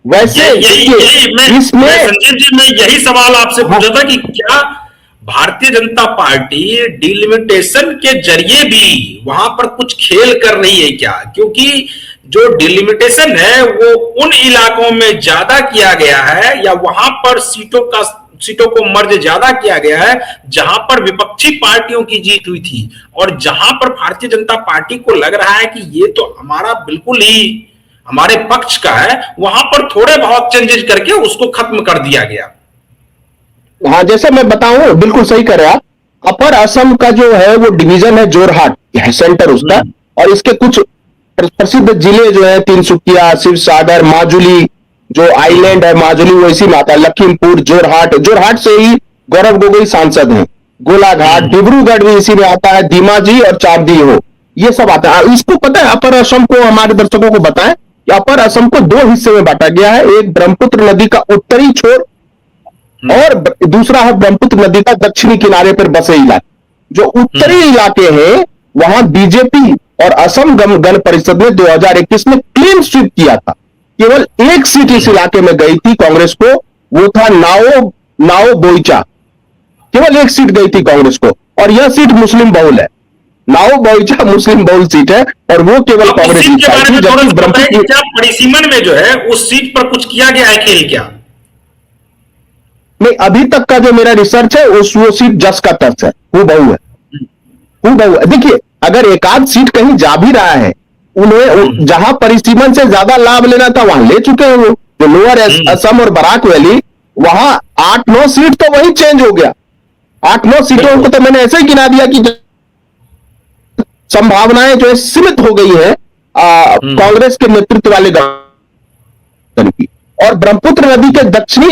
वैसे इसमें संजीव जी, मैं यही सवाल आपसे पूछा था कि क्या भारतीय जनता पार्टी डिलिमिटेशन के जरिए भी वहां पर कुछ खेल कर रही है क्या? क्योंकि जो डिलिमिटेशन है वो उन इलाकों में ज्यादा किया गया है, या वहां पर सीटों को मर्ज ज्यादा किया गया है जहां पर विपक्षी पार्टियों की जीत हुई थी, और जहां पर भारतीय जनता पार्टी को लग रहा है कि ये तो हमारा बिल्कुल ही हमारे पक्ष का है, वहां पर थोड़े बहुत चेंजेस करके उसको खत्म कर दिया गया। हाँ, जैसे मैं बताऊं, बिल्कुल सही कर रहे आप। अपर असम का जो है वो डिवीजन है जोरहाट, है सेंटर उसका, और इसके कुछ प्रसिद्ध जिले जो है तिनसुकिया, शिवसागर, माजुली, जो आइलैंड है माजुली वो इसी में आता है, लखीमपुर, जोरहाट, जोरहाट से ही गौरव गोगोई सांसद हैं, गोलाघाट, डिब्रूगढ़ भी इसी में आता है, धीमाजी और चारदीहो, ये सब आता है। इसको पता है, अपर असम को हमारे दर्शकों को बताएं कि अपर असम को दो हिस्से में बांटा गया है, एक ब्रह्मपुत्र नदी का उत्तरी छोर और दूसरा है ब्रह्मपुत्र नदी का दक्षिणी किनारे पर बसे इलाके। जो उत्तरी इलाके हैं वहां बीजेपी और असम गण परिषद ने 2021 में क्लीन स्वीप किया था। केवल एक सीट इस इलाके में गई थी कांग्रेस को, वो था नाओ बोईचा, केवल एक सीट गई थी कांग्रेस को, और यह सीट मुस्लिम बहुल है। नाओ बोईचा मुस्लिम बहुल सीट है और वो केवल कांग्रेस की पाई थी। जबकि ब्रह्मपुत्र परिसीमन में जो है उस सीट पर कुछ किया गया है खेल क्या? नहीं, अभी तक का जो मेरा रिसर्च है वो सीट जस का तस है, हु बहु है। देखिए, अगर एक आध सीट कहीं जा भी रहा है, उन्हें जहां परिसीमन से ज्यादा लाभ लेना था वहां ले चुके हैं वो। जो लोअर असम और बराक वैली, वहां 8-9 सीट तो वही चेंज हो गया। 8-9 सीटों को तो मैंने ऐसे ही गिना दिया कि संभावनाएं जो है सीमित हो गई है कांग्रेस के नेतृत्व वाले गठबंधन की। और ब्रह्मपुत्र नदी के दक्षिणी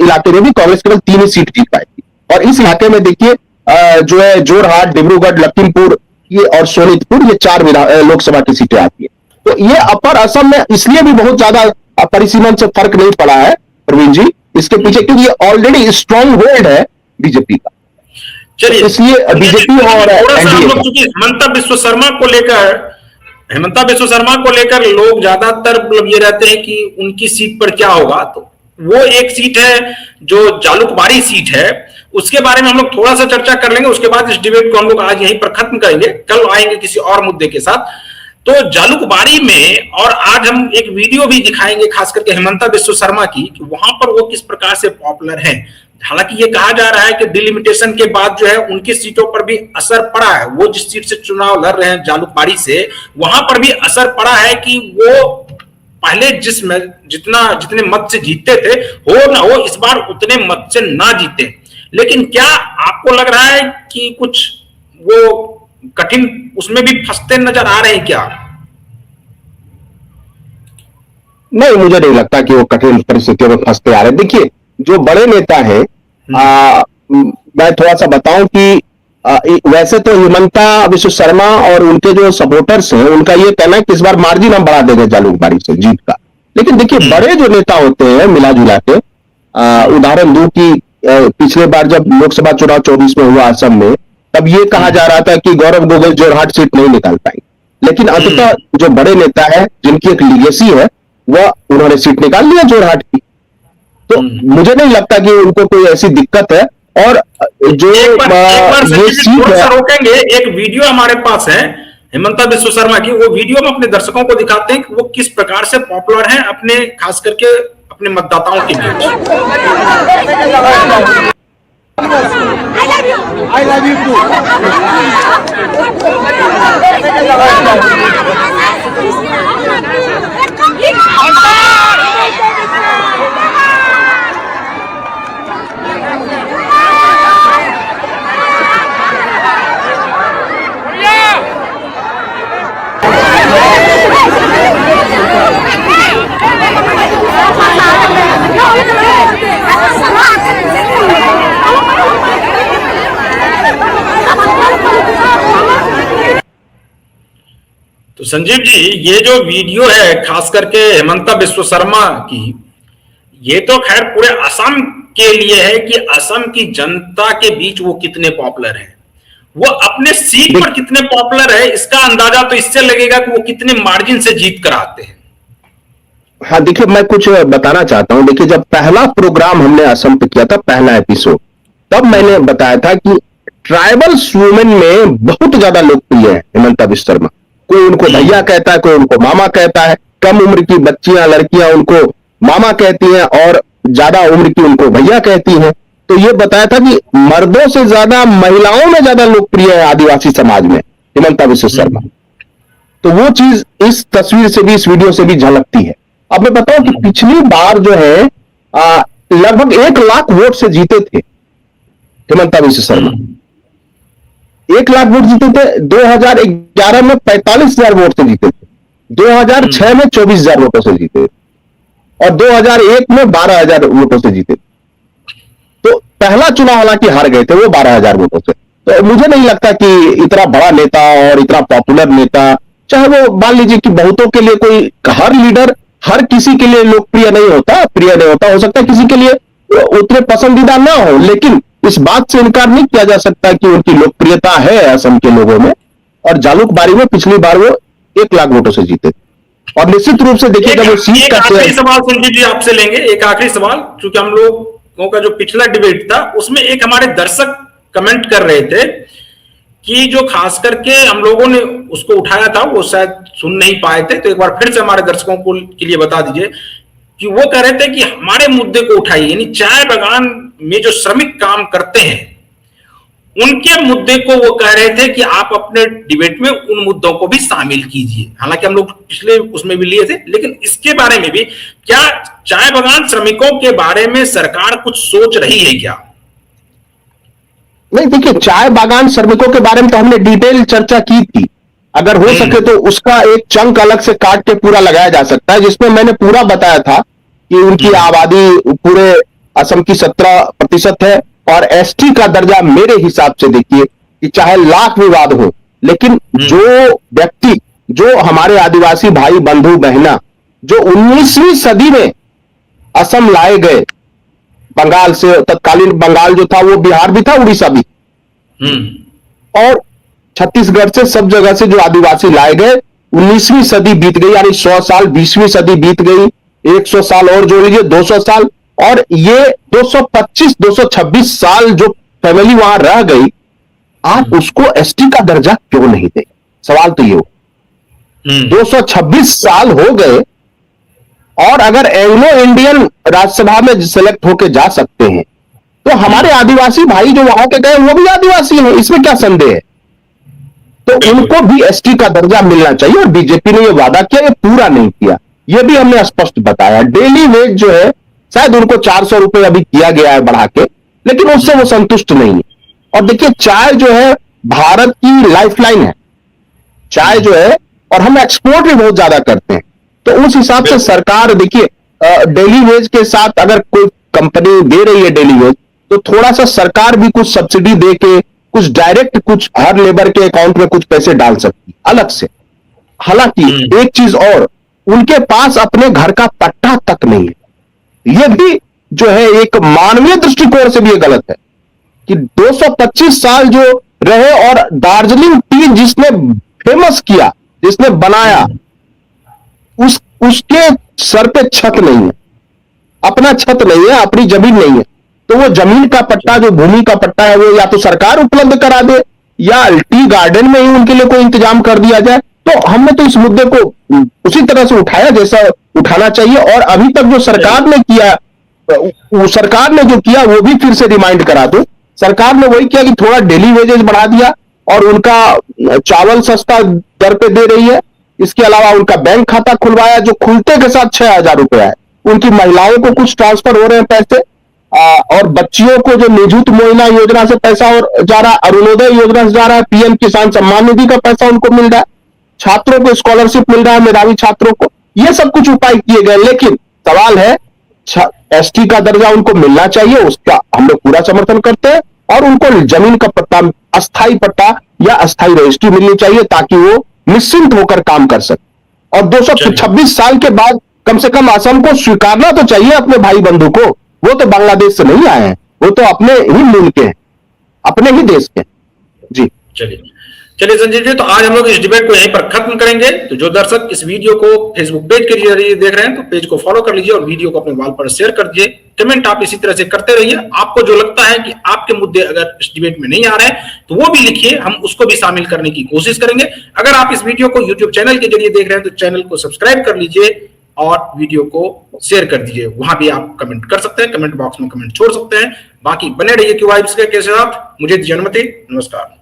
इलाके में भी कांग्रेस केवल 3 ही सीट जीत पाई थी। और इस इलाके में देखिए जो है जोरहाट, डिब्रूगढ़, लखीमपुर ये और सोनितपुर, ये 4 लोकसभा की सीटें आती है। तो ये अपर असम में इसलिए भी बहुत ज्यादा परिसीमन से फर्क नहीं पड़ा है प्रवीण जी, इसके पीछे क्योंकि ये ऑलरेडी स्ट्रॉन्ग होल्ड है बीजेपी का। चलिए, इसलिए बीजेपी और एनडीए हेमंता बिस्व शर्मा को लेकर लोग ज्यादातर मतलब ये रहते हैं कि उनकी सीट पर क्या होगा। तो वो एक सीट है जो जालुकबाड़ी सीट है, उसके बारे में हम लोग थोड़ा सा चर्चा कर लेंगे, उसके बाद इस डिबेट को हम लोग आज यहीं पर खत्म करेंगे, कल आएंगे किसी और मुद्दे के साथ। तो जालुकबाड़ी में, और आज हम एक वीडियो भी दिखाएंगे खास करके हेमंता बिस्व शर्मा की, कि वहां पर वो किस प्रकार से पॉपुलर है। हालांकि ये कहा जा रहा है कि डिलिमिटेशन के बाद जो है उनकी सीटों पर भी असर पड़ा है। वो जिस सीट से चुनाव लड़ रहे हैं जालुकबाड़ी से, वहां पर भी असर पड़ा है कि वो पहले जितने मत से जीतते थे, हो ना हो इस बार उतने मत से ना जीते। लेकिन क्या आपको लग रहा है कि कुछ वो कठिन उसमें भी फंसते नजर आ रहे हैं क्या? नहीं, मुझे नहीं लगता कि वो कठिन परिस्थितियों में फंसते आ रहे हैं। देखिए, जो बड़े नेता हैं, मैं थोड़ा सा बताऊं कि वैसे तो हेमंता बिस्व शर्मा और उनके जो सपोर्टर्स हैं उनका ये कहना है कि इस बार मार्जिन हम बढ़ा देंगे जालुकबाड़ी से जीत का। लेकिन देखिए, बड़े जो नेता होते हैं मिला जुला के, उदाहरण दूं कि पिछले बार जब लोकसभा चुनाव 24 में हुआ असम में, तब ये कहा जा रहा था कि गौरव गोगोई जोरहाट सीट नहीं निकाल पाएंगे। लेकिन अंततः जो बड़े नेता है जिनकी एक लीगेसी है, वह उन्होंने सीट निकाल लिया जोरहाट की। तो मुझे नहीं लगता कि उनको कोई ऐसी दिक्कत है। और जो एक बार ये सीट है, रोकेंगे, एक वीडियो हमारे पास है हेमंता बिस्व शर्मा की, वो वीडियो में अपने दर्शकों को दिखाते हैं कि वो किस प्रकार से पॉपुलर है अपने, खास करके अपने मतदाताओं के बीच। I love you too. तो संजीव जी, ये जो वीडियो है खास करके हेमंता बिस्व शर्मा की, ये तो खैर पूरे असम के लिए है कि असम की जनता के बीच वो कितने पॉपुलर हैं। वो अपने सीट पर कितने पॉपुलर है इसका अंदाजा तो इससे लगेगा कि वो कितने मार्जिन से जीत कर आते हैं। हाँ देखिए, मैं कुछ बताना चाहता हूं। देखिए, जब पहला प्रोग्राम हमने असम पे किया था, पहला एपिसोड, तब मैंने बताया था कि ट्राइबल्स वुमेन में बहुत ज्यादा लोकप्रिय है हिमंता विश्व शर्मा। कोई उनको भैया कहता है, कोई उनको मामा कहता है। कम उम्र की बच्चियां, लड़कियां उनको मामा कहती हैं और ज्यादा उम्र की उनको भैया कहती हैं। तो ये बताया था कि मर्दों से ज्यादा महिलाओं में ज्यादा लोकप्रिय है आदिवासी समाज में हिमंता विश्व शर्मा। तो वो चीज इस तस्वीर से भी, इस वीडियो से भी झलकती है। अब मैं बताऊं कि पिछली बार जो है लगभग 1 लाख वोट से जीते थे हिमंता विश्व शर्मा। 1 लाख वोट जीते थे। 2011 में 45,000 वोट से जीते थे। 2006 में 24,000 वोटों से जीते थे और 2001 में 12,000 वोटों से जीते। तो पहला चुनाव हालांकि हार गए थे वो 12,000 वोटों से। तो मुझे नहीं लगता कि इतना बड़ा नेता और इतना पॉपुलर नेता, चाहे वो मान लीजिए कि बहुतों के लिए कोई, हर लीडर हर किसी के लिए लोकप्रिय नहीं होता, प्रिय नहीं होता। हो सकता है किसी के लिए उतने पसंदीदा ना हो, लेकिन इस बात से इनकार नहीं किया जा सकता कि उनकी लोकप्रियता है असम के लोगों में। और जालुकबारी में पिछली बार वो 1 लाख वोटों से जीते। और निश्चित रूप से देखिए, जब वो सीट का आखिरी सवाल संजीव जी आपसे लेंगे, एक आखिरी सवाल, क्योंकि हम लोगों का जो पिछला डिबेट था उसमें एक हमारे दर्शक कमेंट कर रहे थे कि जो खास करके हम लोगों ने उसको उठाया था वो शायद सुन नहीं पाए थे, तो एक बार फिर से हमारे दर्शकों को के लिए बता दीजिए कि वो कह रहे थे कि हमारे मुद्दे को उठाइए, यानी चाय बागान में जो श्रमिक काम करते हैं उनके मुद्दे को वो कह रहे थे कि आप अपने डिबेट में उन मुद्दों को भी शामिल कीजिए। हालांकि हम लोग पिछले उसमें भी लिए थे, लेकिन इसके बारे में भी क्या चाय बागान श्रमिकों के बारे में सरकार कुछ सोच रही है क्या? नहीं, देखिए, चाय बागान श्रमिकों के बारे में तो हमने डिटेल चर्चा की थी। अगर हो सके तो उसका एक चंक अलग से काट के पूरा लगाया जा सकता है, जिसमें मैंने पूरा बताया था कि उनकी आबादी पूरे असम की 17% है और एसटी का दर्जा मेरे हिसाब से देखिए कि चाहे लाख विवाद हो, लेकिन जो व्यक्ति, जो हमारे आदिवासी भाई बंधु बहना जो 19वीं सदी में असम लाए गए बंगाल से, तत्कालीन बंगाल जो था वो बिहार भी था, उड़ीसा भी, और छत्तीसगढ़ से, सब जगह से जो आदिवासी लाए गए, 19वीं सदी बीत गई, यानी 100 साल, 20वीं सदी बीत गई, 100 साल और जोड़ लीजिए, 200 साल, और ये 225-226 साल जो फैमिली वहां रह गई, आप उसको एसटी का दर्जा क्यों नहीं दे? सवाल तो ये हो। 226 साल हो गए और अगर एंग्लो इंडियन राज्यसभा में सिलेक्ट होके जा सकते हैं, तो हमारे आदिवासी भाई जो वहां के गए वो भी आदिवासी हैं, इसमें क्या संदेह है? तो उनको भी एसटी का दर्जा मिलना चाहिए। और बीजेपी ने ये वादा किया, ये पूरा नहीं किया, ये भी हमने स्पष्ट बताया। डेली वेज जो है शायद उनको 400 रुपए अभी किया गया है बढ़ा के, लेकिन उससे वो संतुष्ट नहीं है। और देखिए, चाय जो है भारत की लाइफलाइन है, चाय जो है, और हम एक्सपोर्ट भी बहुत ज्यादा करते हैं। तो उस हिसाब से सरकार, देखिए, डेली वेज के साथ अगर कोई कंपनी दे रही है डेली वेज, तो थोड़ा सा सरकार भी कुछ सब्सिडी दे के, कुछ डायरेक्ट, कुछ हर लेबर के अकाउंट में कुछ पैसे डाल सकती है अलग से। हालांकि एक चीज और, उनके पास अपने घर का पट्टा तक नहीं है। यह भी जो है एक मानवीय दृष्टिकोण से भी ये गलत है कि 225 साल जो रहे और दार्जिलिंग टी जिसने फेमस किया, जिसने बनाया, उसके सर पे छत नहीं है, अपना छत नहीं है, अपनी जमीन नहीं है। तो वो जमीन का पट्टा, जो भूमि का पट्टा है, वो या तो सरकार उपलब्ध करा दे या टी गार्डन में ही उनके लिए कोई इंतजाम कर दिया जाए। तो हमने तो इस मुद्दे को उसी तरह से उठाया जैसा उठाना चाहिए। और अभी तक जो सरकार ने किया, वो सरकार ने जो किया वो भी फिर से रिमाइंड करा दो। सरकार ने वही किया कि थोड़ा डेली वेजेस बढ़ा दिया और उनका चावल सस्ता दर पे दे रही है। इसके अलावा उनका बैंक खाता खुलवाया जो खुलते के साथ 6,000 रुपया है। उनकी महिलाओं को कुछ ट्रांसफर हो रहे हैं पैसे, और बच्चियों को जो निजुत मोइना योजना से पैसा और जा रहा है, अरुणोदय योजना से जा रहा है, पीएम किसान सम्मान निधि का पैसा उनको मिल रहा है, छात्रों को स्कॉलरशिप मिल रहा है, मेधावी छात्रों को, ये सब कुछ उपाय किए गए। लेकिन सवाल है, एसटी का दर्जा उनको मिलना चाहिए, उसका हम लोग पूरा समर्थन करते हैं। और उनको जमीन का पट्टा, अस्थाई पट्टा या अस्थाई रजिस्ट्री मिलनी चाहिए ताकि वो निश्चिंत होकर काम कर सके। और 226 साल के बाद कम से कम असम को स्वीकारना तो चाहिए अपने भाई बंधु को। वो तो बांग्लादेश से नहीं आए हैं, वो तो अपने ही मूल के हैं, अपने ही देश के। जी चलिए, चलिए संजीव जी, तो आज हम लोग इस डिबेट को यहीं पर खत्म करेंगे। तो जो दर्शक इस वीडियो को फेसबुक पेज के जरिए देख रहे हैं तो पेज को फॉलो कर लीजिए और वीडियो को अपने वॉल पर शेयर कर दीजिए। कमेंट आप इसी तरह से करते रहिए। आपको जो लगता है कि आपके मुद्दे अगर इस डिबेट में नहीं आ रहे हैं तो वो भी लिखिए, हम उसको भी शामिल करने की कोशिश करेंगे। अगर आप इस वीडियो को यूट्यूब चैनल के जरिए देख रहे हैं तो चैनल को सब्सक्राइब कर लीजिए और वीडियो को शेयर कर दीजिए। वहां भी आप कमेंट कर सकते हैं, कमेंट बॉक्स में कमेंट छोड़ सकते हैं। बाकी बने रहिए क्यू वाइब्स के साथ। मुझे दीजिए अनुमति, नमस्कार।